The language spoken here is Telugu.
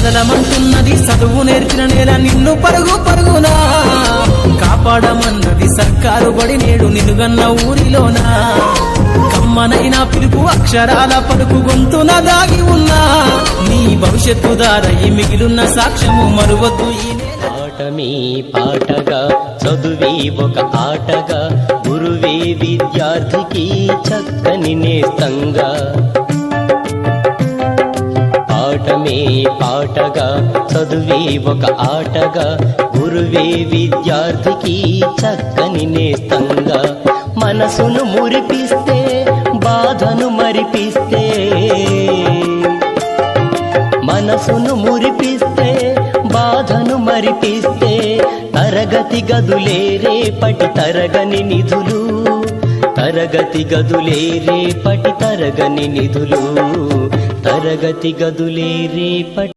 కదలమంటున్నది చదువు నేర్చిన నేల నిన్ను పరుగు పరుగునా కాపాడమన్నది సర్కారు బడి నేడు నిలుగన్న ఊరిలోనా కమ్మనైనా పిలుపు అక్షరాల పలుకు గొంతున దాగి ఉన్నా నీ భవిష్యత్తు దారయి మిగిలిన సాక్ష్యము మరువద్దు ఈ పాఠమే పాటగా చదువే ఒక ఆటగా గురువే విద్యార్థికి చక్కని నేస్తంగా పాఠమే పాటగా చదువే ఒక ఆటగా గురువే విద్యార్థికి చక్కని నేస్తంగా మనసును మురిపిస్తే బాధను మరిపిస్తే మనసును మురిపిస్తే బాధను మరిపిస్తే తరగతి గదులే రేపటి తరగని నిధులు తరగతి గదులే రేపటి తరగని నిధులు తరగతి గదులే రేపటి